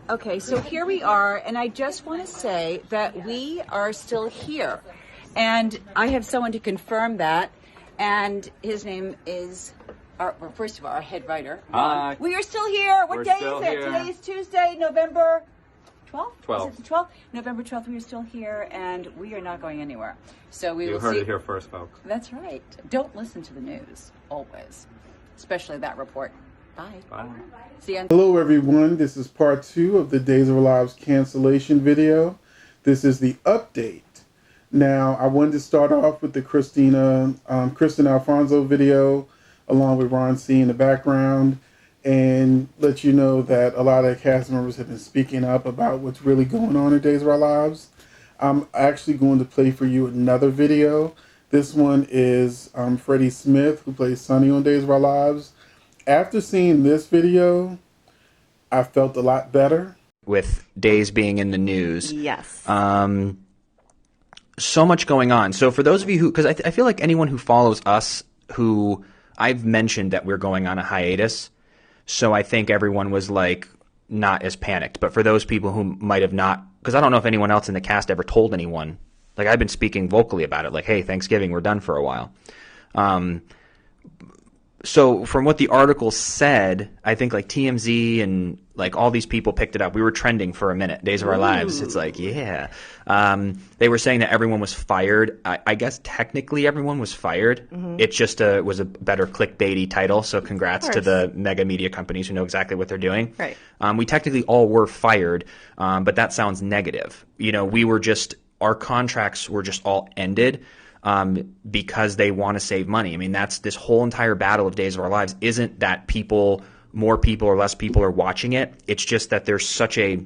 Okay, so here we are, and I just want to say that we are still here. And I have someone to confirm that, and his name is, first of all, our head writer. Hi. We are still here. What day is it? Here. Today is Tuesday, November 12th? 12th. Is it the 12th? November 12th, we are still here, and we are not going anywhere. So we will see. You heard it here first, folks. That's right. Don't listen to the news, always, especially that report. Bye. Bye. See you. Hello everyone, this is part 2 of the Days of Our Lives cancellation video. This is the update. Now, I wanted to start off with the Kristen Alfonso video, along with Ron C in the background, and let you know that a lot of cast members have been speaking up about what's really going on in Days of Our Lives. I'm actually going to play for you another video. This one is Freddie Smith, who plays Sonny on Days of Our Lives. After seeing this video, I felt a lot better. With days being in the news. Yes. So much going on. So for those of you who, because I feel like anyone who follows us, who I've mentioned that we're going on a hiatus, so I think everyone was like not as panicked. But for those people who might have not, because I don't know if anyone else in the cast ever told anyone, like I've been speaking vocally about it, like, hey, Thanksgiving, we're done for a while. So from what the article said, I think like TMZ and like all these people picked it up. We were trending for a minute, Days of Our Lives. It's like, yeah. They were saying that everyone was fired. I guess technically everyone was fired. It just was a better clickbaity title. So congrats to the mega media companies who know exactly what they're doing. Right. We technically all were fired, but that sounds negative. You know, our contracts were just all ended. Because they want to save money. I mean, that's this whole entire battle of Days of Our Lives isn't that more people or less people are watching it. It's just that there's such a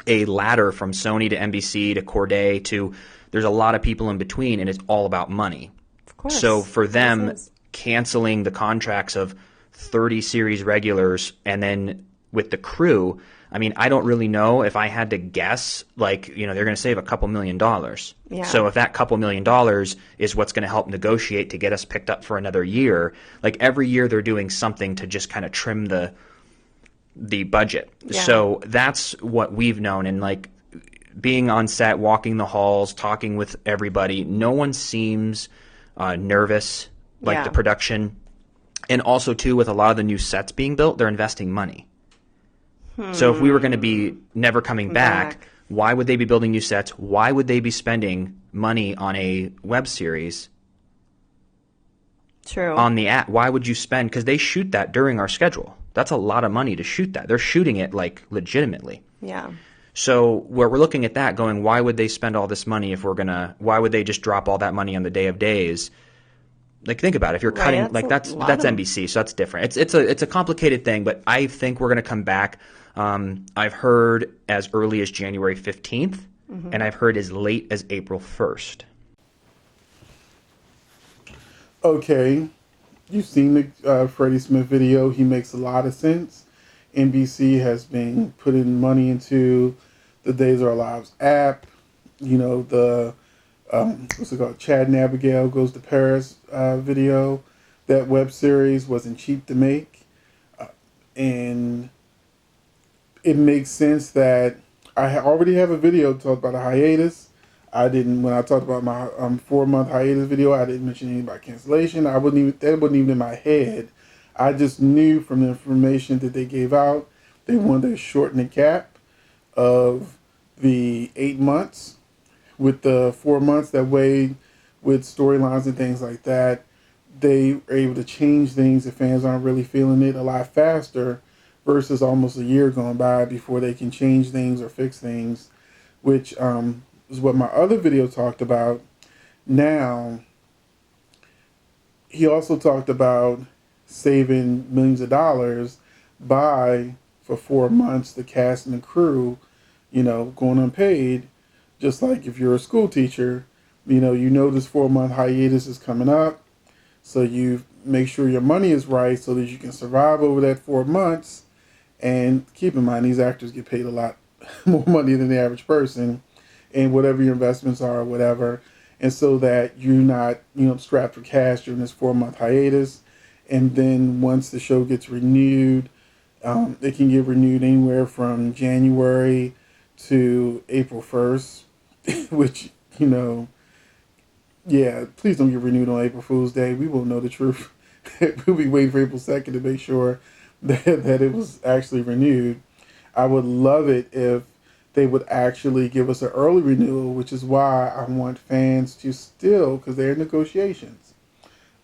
ladder from Sony to NBC to Corday to there's a lot of people in between, and it's all about money. Of course. So for them, canceling the contracts of 30 series regulars and then with the crew, I mean, I don't really know. If I had to guess, like, you know, they're going to save a couple $1 million. Yeah. So if that couple $1 million is what's going to help negotiate to get us picked up for another year, like every year they're doing something to just kind of trim the budget. Yeah. So that's what we've known. And like being on set, walking the halls, talking with everybody, no one seems nervous, like the production. And also, too, with a lot of the new sets being built, they're investing money. So if we were going to be never coming back, why would they be building new sets? Why would they be spending money on a web series? True. On the app? Why would you spend? Because they shoot that during our schedule. That's a lot of money to shoot that. They're shooting it like legitimately. Yeah. So we're looking at that going, why would they spend all this money if we're going to – why would they just drop all that money on the day of days? Like, think about it. If you're cutting – like that's NBC, so that's different. It's a complicated thing, but I think we're going to come back. I've heard as early as January 15th, and I've heard as late as April 1st. Okay, you've seen the Freddie Smith video. He makes a lot of sense. NBC has been putting money into the Days of Our Lives app. You know, the what's it called? Chad and Abigail Goes to Paris video. That web series wasn't cheap to make, and it makes sense that I already have a video talk about a hiatus. When I talked about my 4-month hiatus video, I didn't mention anything about cancellation. That wasn't even in my head. I just knew from the information that they gave out, they wanted to shorten the gap of the 8 months with the 4 months. That way, with storylines and things like that, they are able to change things if fans aren't really feeling it a lot faster versus almost a year going by before they can change things or fix things, which is what my other video talked about. Now, he also talked about saving millions of dollars by, for 4 months, the cast and the crew, you know, going unpaid. Just like if you're a school teacher, you know this 4-month hiatus is coming up, so you make sure your money is right so that you can survive over that 4 months. And keep in mind, these actors get paid a lot more money than the average person, and whatever your investments are or whatever, and so that you're not, strapped for cash during this 4 month hiatus. And then once the show gets renewed, it can get renewed anywhere from January to April 1st, which, yeah, please don't get renewed on April Fool's Day. We won't know the truth. We'll be waiting for April 2nd to make sure that it was actually renewed. I would love it if they would actually give us an early renewal, which is why I want fans to still, because they're in negotiations,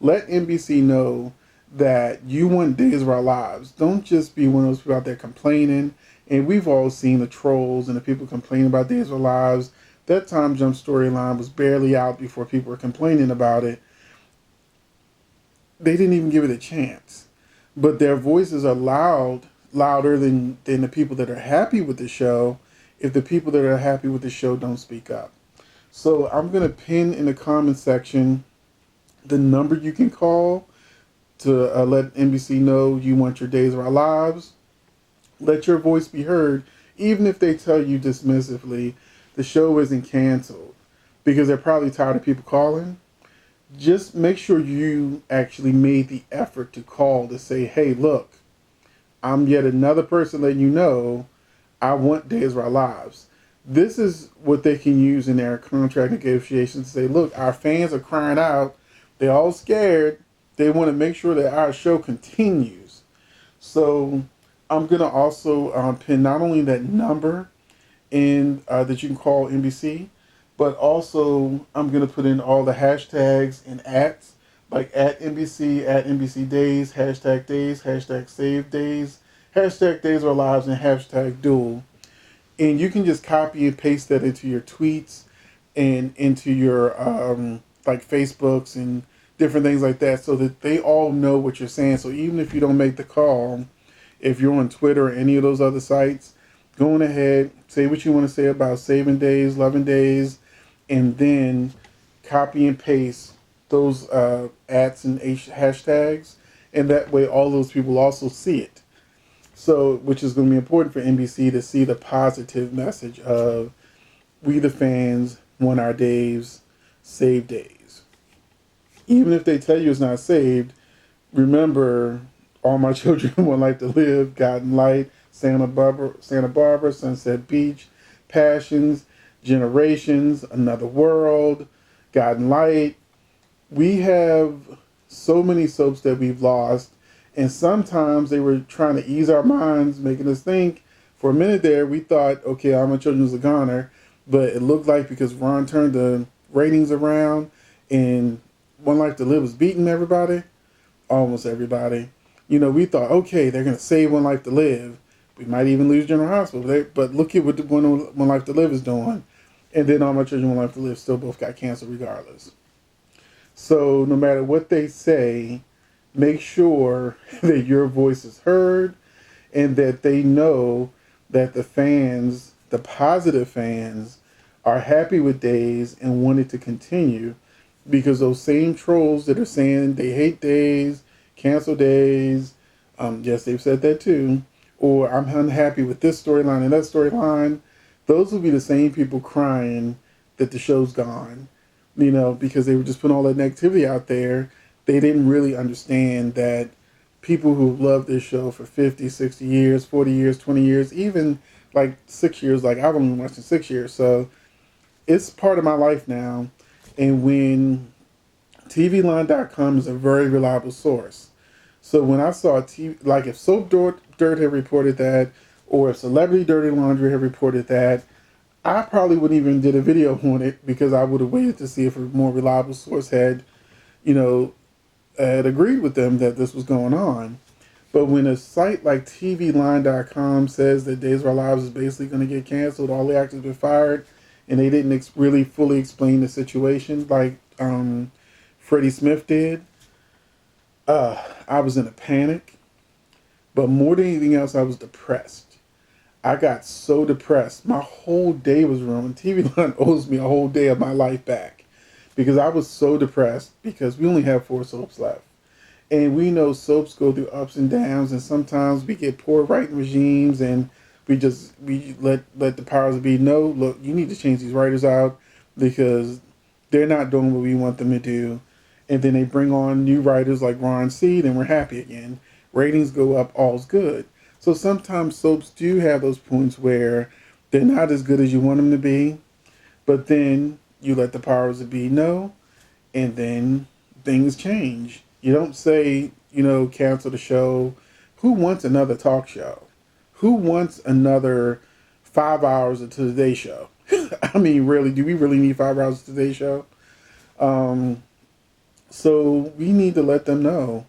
let NBC know that you want Days of Our Lives. Don't just be one of those people out there complaining. And we've all seen the trolls and the people complaining about Days of Our Lives. That time jump storyline was barely out before people were complaining about it. They didn't even give it a chance. But their voices are louder than the people that are happy with the show, if the people that are happy with the show don't speak up. So I'm going to pin in the comment section the number you can call to let NBC know you want your Days of Our Lives. Let your voice be heard, even if they tell you dismissively the show isn't canceled, because they're probably tired of people calling. Just make sure you actually made the effort to call to say, hey, look, I'm yet another person letting you know I want Days of Our Lives. This is what they can use in their contract negotiations to say, look, our fans are crying out. They're all scared. They want to make sure that our show continues. So I'm going to also pin not only that number in that you can call NBC, but also I'm going to put in all the hashtags and @, like @NBC, @NBC Days, hashtag Save Days, hashtag Days of Our Lives, and hashtag Dool. And you can just copy and paste that into your tweets and into your like Facebooks and different things like that, so that they all know what you're saying. So even if you don't make the call, if you're on Twitter or any of those other sites, go on ahead, say what you want to say about saving days, loving days, and then copy and paste those @ and hashtags, and that way all those people also see it. So, which is going to be important for NBC to see the positive message of we the fans want our days, save days. Even if they tell you it's not saved, remember All My Children Want Life to Live, God and Light, Santa Barbara, Sunset Beach, Passions, Generations, Another World, God and Light. We have so many soaps that we've lost, and sometimes they were trying to ease our minds, making us think. For a minute there, we thought, okay, All My Children was a goner, but it looked like because Ron turned the ratings around and One Life to Live was beating everybody, almost everybody. We thought, okay, they're going to save One Life to Live. We might even lose General Hospital, but look at what One Life to Live is doing. And then All My Children One Life to Live still both got canceled regardless. So no matter what they say, make sure that your voice is heard and that they know that the fans, the positive fans, are happy with Days and want it to continue, because those same trolls that are saying they hate Days, cancel Days, yes, they've said that too, or I'm unhappy with this storyline and that storyline, those will be the same people crying that the show's gone, because they were just putting all that negativity out there. They didn't really understand that people who love this show for 50, 60 years, 40 years, 20 years, even like 6 years, like I've only been watching 6 years, so it's part of my life now. And when TVLine.com is a very reliable source. So when I saw like if Soap Dirt had reported that, or if Celebrity Dirty Laundry had reported that, I probably wouldn't even did a video on it, because I would have waited to see if a more reliable source had agreed with them that this was going on. But when a site like TVLine.com says that Days of Our Lives is basically going to get canceled, all the actors have been fired, and they didn't really fully explain the situation like Freddie Smith did, I was in a panic. But more than anything else, I was depressed. I got so depressed. My whole day was ruined. TV Line owes me a whole day of my life back, because I was so depressed, because we only have 4 soaps left. And we know soaps go through ups and downs, and sometimes we get poor writing regimes and We let the powers that be know, look, you need to change these writers out because they're not doing what we want them to do. And then they bring on new writers like Ron Seed, and we're happy again. Ratings go up, all's good. So sometimes soaps do have those points where they're not as good as you want them to be, but then you let the powers that be know, and then things change. You don't say, cancel the show. Who wants another talk show? Who wants another 5 hours of Today Show? I mean, really, do we really need 5 hours of Today Show? So we need to let them know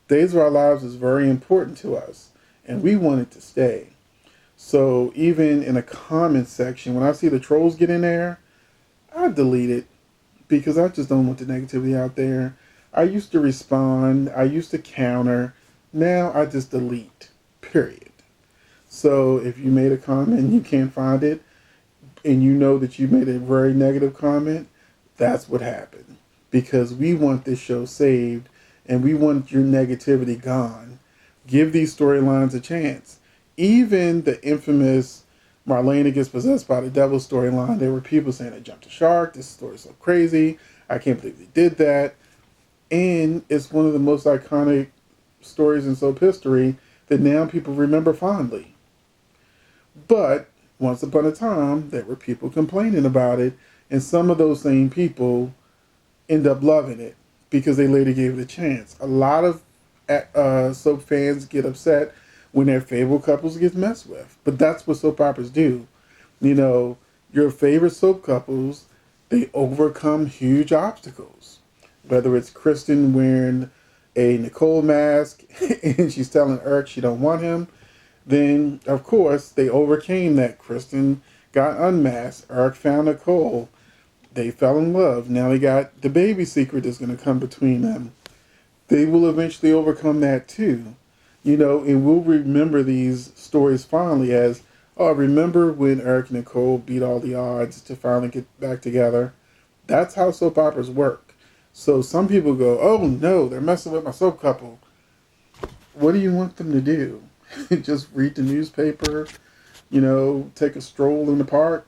Days of Our Lives is very important to us, and we want it to stay. So even in a comment section, when I see the trolls get in there, I delete it because I just don't want the negativity out there. I used to respond, I used to counter, now I just delete, period. So if you made a comment and you can't find it, and you know that you made a very negative comment, that's what happened. Because we want this show saved, and we want your negativity gone. Give these storylines a chance. Even the infamous Marlena gets possessed by the devil storyline, there were people saying they jumped a shark, this story's so crazy, I can't believe they did that. And it's one of the most iconic stories in soap history that now people remember fondly. But once upon a time, there were people complaining about it, and some of those same people end up loving it because they later gave it a chance. A lot of soap fans get upset when their favorite couples get messed with, but that's what soap operas do. Your favorite soap couples, they overcome huge obstacles. Whether it's Kristen wearing a Nicole mask and she's telling Eric she don't want him, then of course they overcame that. Kristen got unmasked. Eric found Nicole. They fell in love. Now they got the baby secret that's going to come between them. They will eventually overcome that too. And we'll remember these stories fondly as, oh, remember when Eric and Nicole beat all the odds to finally get back together? That's how soap operas work. So some people go, oh no, they're messing with my soap couple. What do you want them to do? Just read the newspaper, take a stroll in the park,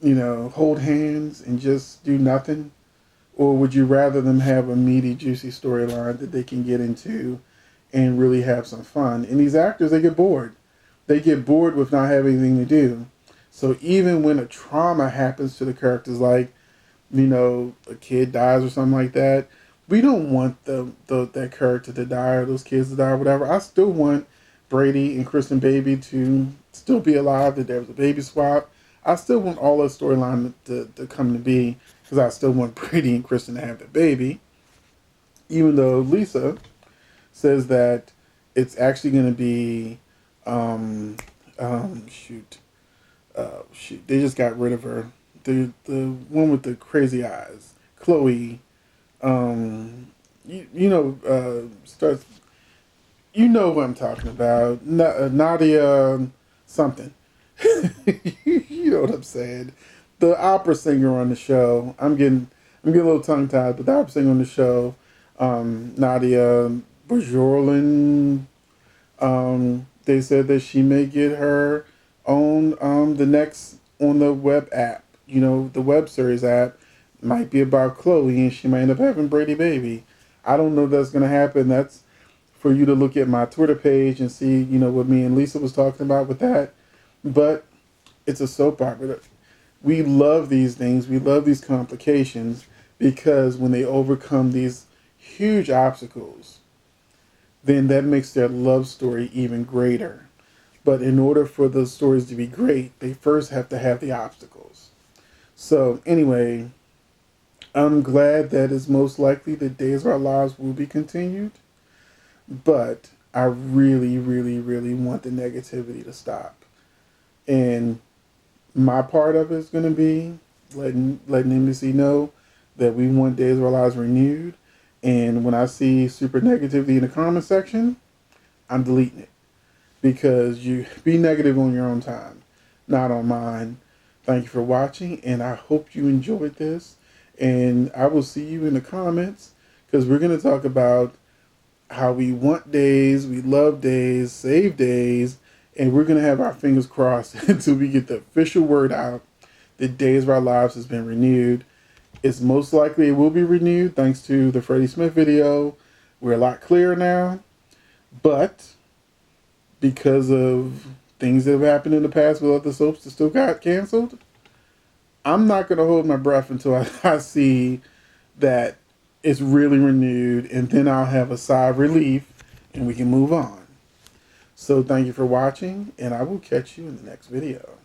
hold hands and just do nothing? Or would you rather them have a meaty, juicy storyline that they can get into and really have some fun? And these actors, they get bored. They get bored with not having anything to do. So even when a trauma happens to the characters, like, a kid dies or something like that, we don't want that character to die or those kids to die or whatever. I still want Brady and Kristen Baby to still be alive, that there was a baby swap. I still want all that storyline to come to be, because I still want Brady and Kristen to have the baby. Even though Lisa says that it's actually going to be, they just got rid of her. The one with the crazy eyes, Chloe. Starts. You know what I'm talking about. Nadia something. You know what I'm saying. The opera singer on the show. I'm getting a little tongue tied, but the opera singer on the show, Nadia Bajorlin. They said that she may get her own the next on the web app. The web series app might be about Chloe, and she might end up having Brady baby. I don't know if that's going to happen. That's for you to look at my Twitter page and see, what me and Lisa was talking about with that. But it's a soap opera. We love these things. We love these complications because when they overcome these huge obstacles, then that makes their love story even greater. But in order for those stories to be great, they first have to have the obstacles. So anyway, I'm glad that it's most likely that Days of Our Lives will be continued. But I really, really, really want the negativity to stop. And my part of it is going to be letting NBC know that we want Days of Our Lives renewed. And when I see super negativity in the comment section, I'm deleting it. Because you be negative on your own time, not on mine. Thank you for watching, and I hope you enjoyed this. And I will see you in the comments, because we're going to talk about how we want days, we love days, save days, And we're going to have our fingers crossed until we get the official word out that Days of Our Lives has been renewed. It's most likely it will be renewed thanks to the Freddie Smith video. We're a lot clearer now. But because of things that have happened in the past with other soaps that still got canceled, I'm not going to hold my breath until I see that it's really renewed. And then I'll have a sigh of relief and we can move on. So thank you for watching, and I will catch you in the next video.